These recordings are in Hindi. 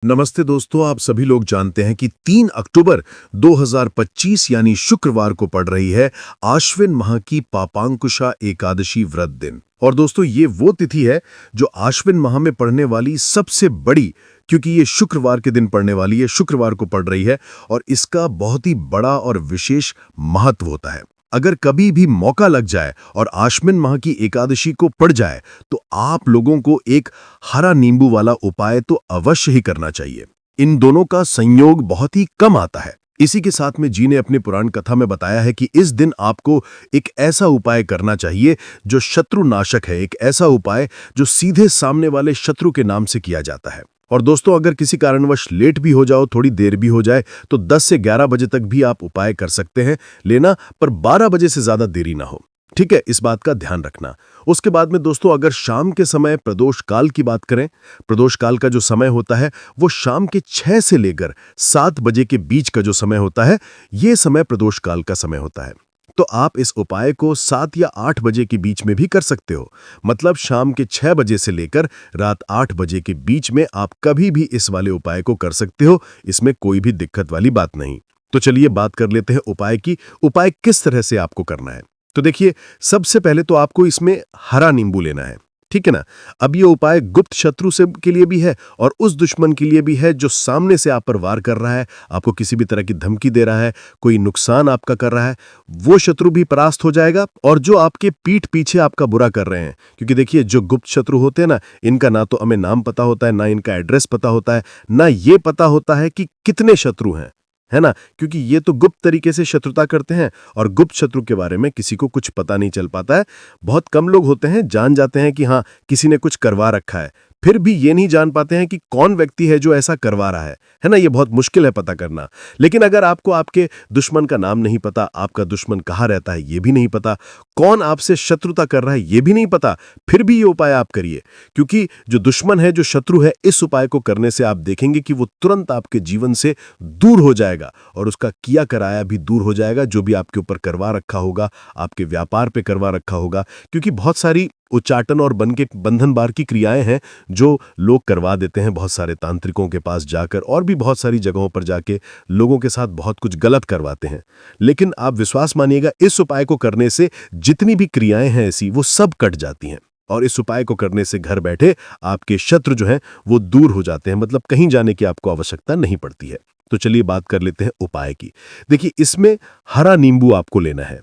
नमस्ते दोस्तों, आप सभी लोग जानते हैं कि 3 अक्टूबर 2025 यानी शुक्रवार को पड़ रही है आश्विन माह की पापांकुशा एकादशी व्रत दिन। और दोस्तों, ये वो तिथि है जो आश्विन माह में पड़ने वाली सबसे बड़ी, क्योंकि ये शुक्रवार के दिन पड़ने वाली है, शुक्रवार को पड़ रही है और इसका बहुत ही बड़ा और विशेष महत्व होता है। अगर कभी भी मौका लग जाए और आश्विन माह की एकादशी को पड़ जाए तो आप लोगों को एक हरा नींबू वाला उपाय तो अवश्य ही करना चाहिए। इन दोनों का संयोग बहुत ही कम आता है। इसी के साथ में जी ने अपनी पुराण कथा में बताया है कि इस दिन आपको एक ऐसा उपाय करना चाहिए जो शत्रु नाशक है, एक ऐसा उपाय जो सीधे सामने वाले शत्रु के नाम से किया जाता है। और दोस्तों, अगर किसी कारणवश लेट भी हो जाओ, थोड़ी देर भी हो जाए, तो 10 से 11 बजे तक भी आप उपाय कर सकते हैं लेना, पर 12 बजे से ज्यादा देरी ना हो। ठीक है, इस बात का ध्यान रखना। उसके बाद में दोस्तों, अगर शाम के समय प्रदोष काल की बात करें, प्रदोष काल का जो समय होता है वो शाम के 6 से लेकर 7 बजे के बीच का जो समय होता है, ये समय प्रदोष काल का समय होता है। तो आप इस उपाय को 7 या 8 बजे के बीच में भी कर सकते हो। मतलब शाम के 6 बजे से लेकर रात 8 बजे के बीच में आप कभी भी इस वाले उपाय को कर सकते हो। इसमें कोई भी दिक्कत वाली बात नहीं। तो चलिए बात कर लेते हैं उपाय की। उपाय किस तरह से आपको करना है। तो देखिए, सबसे पहले तो आपको इसमें हरा नींबू लेना है। ठीक है ना। अब ये उपाय गुप्त शत्रु से के लिए भी है और उस दुश्मन के लिए भी है जो सामने से आप पर वार कर रहा है, आपको किसी भी तरह की धमकी दे रहा है, कोई नुकसान आपका कर रहा है। वो शत्रु भी परास्त हो जाएगा और जो आपके पीठ पीछे आपका बुरा कर रहे हैं, क्योंकि देखिए, जो गुप्त शत्रु होते हैं ना, इनका ना तो हमें नाम पता होता है, ना इनका एड्रेस पता होता है, ना ये पता होता है कि कितने शत्रु हैं, है ना। क्योंकि ये तो गुप्त तरीके से शत्रुता करते हैं और गुप्त शत्रु के बारे में किसी को कुछ पता नहीं चल पाता है। बहुत कम लोग होते हैं, जान जाते हैं कि हाँ, किसी ने कुछ करवा रखा है, फिर भी ये नहीं जान पाते हैं कि कौन व्यक्ति है जो ऐसा करवा रहा है ना। ये बहुत मुश्किल है पता करना। लेकिन अगर आपको आपके दुश्मन का नाम नहीं पता, आपका दुश्मन कहाँ रहता है ये भी नहीं पता, कौन आपसे शत्रुता कर रहा है ये भी नहीं पता, फिर भी ये उपाय आप करिए। क्योंकि जो दुश्मन है, जो शत्रु है, इस उपाय को करने से आप देखेंगे कि वो तुरंत आपके जीवन से दूर हो जाएगा और उसका किया कराया भी दूर हो जाएगा। जो भी आपके ऊपर करवा रखा होगा, आपके व्यापार पे करवा रखा होगा, क्योंकि बहुत सारी उच्चाटन और बंधन बार की क्रियाएं हैं जो लोग करवा देते हैं बहुत सारे तांत्रिकों के पास जाकर, और भी बहुत सारी जगहों पर जाके लोगों के साथ बहुत कुछ गलत करवाते हैं। लेकिन आप विश्वास मानिएगा, इस उपाय को करने से जितनी भी क्रियाएं हैं ऐसी, वो सब कट जाती हैं। और इस उपाय को करने से घर बैठे आपके शत्रु जो हैं वो दूर हो जाते हैं। मतलब कहीं जाने की आपको आवश्यकता नहीं पड़ती है। तो चलिए बात कर लेते हैं उपाय की। देखिए, इसमें हरा नींबू आपको लेना है।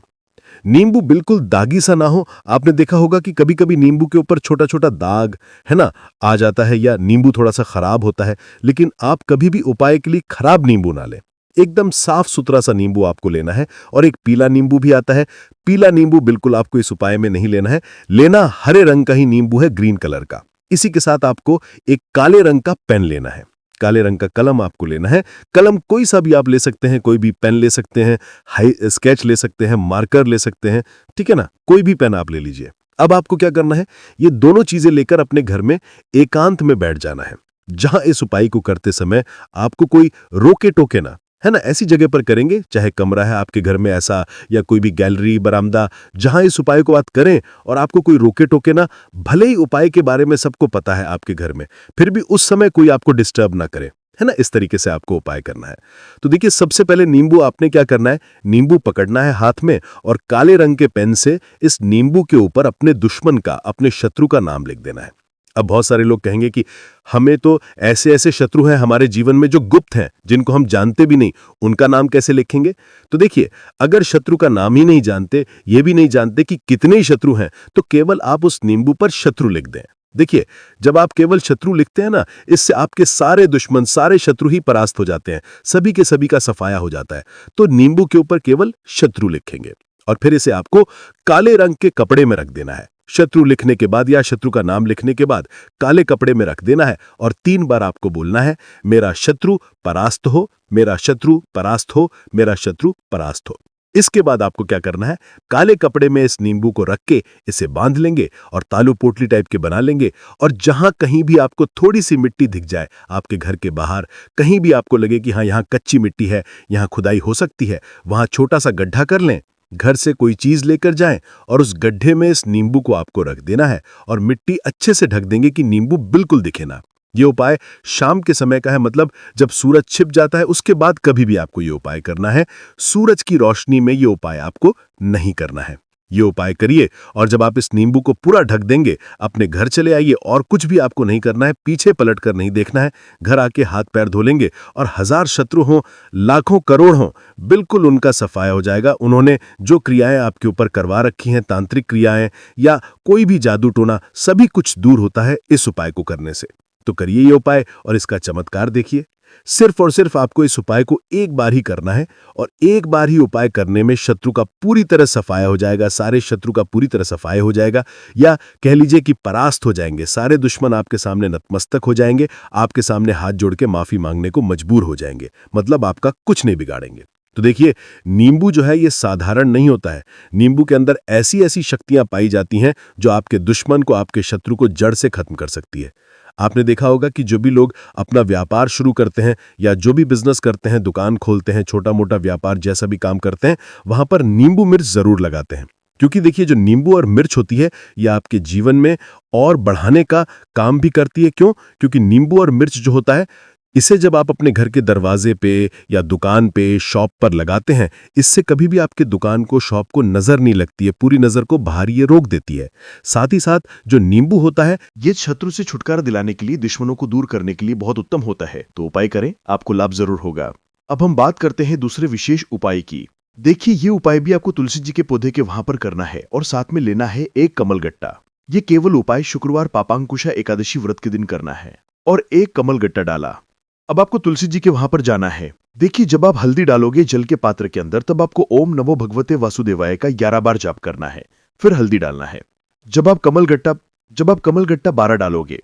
नींबू बिल्कुल दागी सा ना हो। आपने देखा होगा कि कभी कभी नींबू के ऊपर छोटा छोटा दाग, है ना, आ जाता है, या नींबू थोड़ा सा खराब होता है। लेकिन आप कभी भी उपाय के लिए खराब नींबू ना लें। एकदम साफ सुथरा सा नींबू आपको लेना है। और एक पीला नींबू भी आता है। पीला नींबू बिल्कुल आपको इस उपाय में नहीं लेना है। लेना हरे रंग का ही नींबू है, ग्रीन कलर का। इसी के साथ आपको एक काले रंग का पेन लेना है। काले रंग का कलम आपको लेना है। कलम कोई सा भी आप ले सकते हैं, कोई भी पेन ले सकते हैं, हाई स्केच ले सकते हैं, मार्कर ले सकते हैं। ठीक है ना, कोई भी पेन आप ले लीजिए। अब आपको क्या करना है, ये दोनों चीजें लेकर अपने घर में एकांत में बैठ जाना है, जहां इस उपाय को करते समय आपको कोई रोके टोके ना, है ना। ऐसी जगह पर करेंगे, चाहे कमरा है आपके घर में ऐसा, या कोई भी गैलरी, बरामदा, जहां इस उपाय को आप करें और आपको कोई रोके टोके ना। भले ही उपाय के बारे में सबको पता है आपके घर में, फिर भी उस समय कोई आपको डिस्टर्ब ना करे, है ना। इस तरीके से आपको उपाय करना है। तो देखिए, सबसे पहले नींबू आपने क्या करना है, नींबू पकड़ना है हाथ में और काले रंग के पेन से इस नींबू के ऊपर अपने दुश्मन का, अपने शत्रु का नाम लिख देना है। अब बहुत सारे लोग कहेंगे कि हमें तो ऐसे ऐसे शत्रु हैं हमारे जीवन में जो गुप्त हैं, जिनको हम जानते भी नहीं, उनका नाम कैसे लिखेंगे। तो देखिए, अगर शत्रु का नाम ही नहीं जानते, ये भी नहीं जानते कि कितने ही शत्रु हैं, तो केवल आप उस नींबू पर शत्रु लिख दें। देखिए, जब आप केवल शत्रु लिखते हैं ना, इससे आपके सारे दुश्मन, सारे शत्रु ही परास्त हो जाते हैं, सभी के सभी का सफाया हो जाता है। तो नींबू के ऊपर केवल शत्रु लिखेंगे और फिर इसे आपको काले रंग के कपड़े में रख देना है। शत्रु लिखने के बाद या शत्रु का नाम लिखने के बाद काले कपड़े में रख देना है और 3 बार आपको बोलना है, मेरा शत्रु परास्त हो, मेरा शत्रु परास्त हो, मेरा शत्रु परास्त हो। इसके बाद आपको क्या करना है, काले कपड़े में इस नींबू को रख के इसे बांध लेंगे और तालू पोटली टाइप के बना लेंगे। और जहां कहीं भी आपको थोड़ी सी मिट्टी दिख जाए आपके घर के बाहर, कहीं भी आपको लगे कि हाँ, यहां कच्ची मिट्टी है, यहां खुदाई हो सकती है, वहां छोटा सा गड्ढा कर लें। घर से कोई चीज लेकर जाएं और उस गड्ढे में इस नींबू को आपको रख देना है और मिट्टी अच्छे से ढक देंगे कि नींबू बिल्कुल दिखे ना। ये उपाय शाम के समय का है, मतलब जब सूरज छिप जाता है उसके बाद कभी भी आपको ये उपाय करना है। सूरज की रोशनी में ये उपाय आपको नहीं करना है। ये उपाय करिए और जब आप इस नींबू को पूरा ढक देंगे, अपने घर चले आइए और कुछ भी आपको नहीं करना है, पीछे पलट कर नहीं देखना है। घर आके हाथ पैर धो लेंगे और 1000 शत्रु हों, लाखों करोड़ हों, बिल्कुल उनका सफाया हो जाएगा। उन्होंने जो क्रियाएं आपके ऊपर करवा रखी हैं, तांत्रिक क्रियाएं या कोई भी जादू टोना, सभी कुछ दूर होता है इस उपाय को करने से। तो करिए ये उपाय और इसका चमत्कार देखिए। सिर्फ और सिर्फ आपको इस उपाय को एक बार ही करना है और एक बार ही उपाय करने में शत्रु का पूरी तरह सफाया हो जाएगा, सारे शत्रु का पूरी तरह सफाया हो जाएगा, या कह लीजिए कि परास्त हो जाएंगे। सारे दुश्मन आपके सामने नतमस्तक हो जाएंगे, आपके सामने हाथ जोड़ के माफी मांगने को मजबूर हो जाएंगे, मतलब आपका कुछ नहीं बिगाड़ेंगे। तो देखिए, नींबू जो है ये साधारण नहीं होता है। नींबू के अंदर ऐसी ऐसी शक्तियां पाई जाती हैं जो आपके दुश्मन को, आपके शत्रु को जड़ से खत्म कर सकती है। आपने देखा होगा कि जो भी लोग अपना व्यापार शुरू करते हैं या जो भी बिजनेस करते हैं, दुकान खोलते हैं, छोटा मोटा व्यापार जैसा भी काम करते हैं, वहां पर नींबू मिर्च जरूर लगाते हैं। क्योंकि देखिए, जो नींबू और मिर्च होती है यह आपके जीवन में और बढ़ाने का काम भी करती है। क्यों? क्योंकि नींबू और मिर्च जो होता है, इसे जब आप अपने घर के दरवाजे पे या दुकान पे, शॉप पर लगाते हैं, इससे कभी भी आपके दुकान को, शॉप को नजर नहीं लगती है, पूरी नजर को बाहर ये रोक देती है। साथ ही साथ जो नींबू होता है, ये शत्रु से छुटकारा दिलाने के लिए, दुश्मनों को दूर करने के लिए बहुत उत्तम होता है। तो उपाय करें, आपको लाभ जरूर होगा। अब हम बात करते हैं दूसरे विशेष उपाय की। देखिए, ये उपाय भी आपको तुलसी जी के पौधे के वहां पर करना है और साथ में लेना है एक कमलगट्टा। ये केवल उपाय शुक्रवार पापांकुशा एकादशी व्रत के दिन करना है और एक कमलगट्टा डाला। अब आपको तुलसी जी के वहां पर जाना है। देखिए, जब आप हल्दी डालोगे जल के पात्र के अंदर, तब आपको ओम नमो भगवते वासुदेवाय का 11 बार जाप करना है, फिर हल्दी डालना है। जब आप कमलगट्टा 12 डालोगे,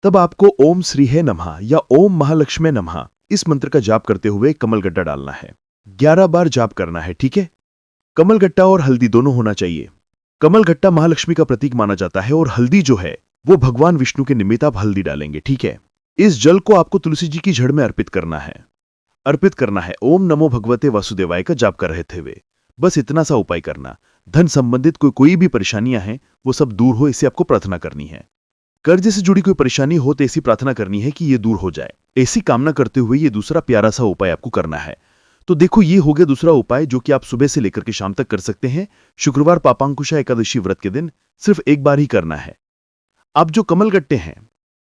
तब आपको ओम श्री है नमः या ओम महालक्ष्मी नमः इस मंत्र का जाप करते हुए कमलगट्टा डालना है। 11 बार जाप करना है, ठीक है। कमलगट्टा और हल्दी दोनों होना चाहिए। कमलगट्टा महालक्ष्मी का प्रतीक माना जाता है और हल्दी जो है वो भगवान विष्णु के निमित्त आप हल्दी डालेंगे, ठीक है। इस जल को आपको तुलसी जी की जड़ में अर्पित करना है ओम नमो भगवते वासुदेवाय का जाप कर रहे हुए। बस इतना सा उपाय करना। धन संबंधित कोई भी परेशानियां हैं वो सब दूर हो, इसे आपको प्रार्थना करनी है। कर्ज से जुड़ी कोई परेशानी हो तो ऐसी प्रार्थना करनी है कि ये दूर हो जाए। ऐसी कामना करते हुए ये दूसरा प्यारा सा उपाय आपको करना है। तो देखो, ये हो गया दूसरा उपाय जो कि आप सुबह से लेकर के शाम तक कर सकते हैं। शुक्रवार पापांकुशा एकादशी व्रत के दिन सिर्फ एक बार ही करना है। अब जो कमलगट्टे हैं,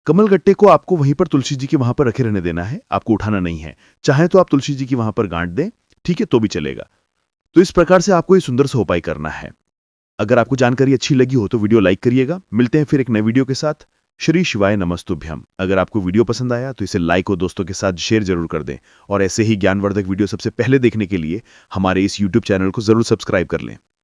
कमलगट्टे को आपको वहीं पर तुलसी जी के वहां पर रखे रहने देना है, आपको उठाना नहीं है। चाहे तो आप तुलसी जी की वहां पर गांठ दें, ठीक है, तो भी चलेगा। तो इस प्रकार से आपको ये सुंदर सा उपाय करना है। अगर आपको जानकारी अच्छी लगी हो तो वीडियो लाइक करिएगा। मिलते हैं फिर एक नए वीडियो के साथ। श्री शिवाय नमस्तुभ्यम। अगर आपको वीडियो पसंद आया तो इसे लाइक और दोस्तों के साथ शेयर जरूर कर दें और ऐसे ही ज्ञानवर्धक वीडियो सबसे पहले देखने के लिए हमारे इस YouTube चैनल को जरूर सब्सक्राइब कर लें।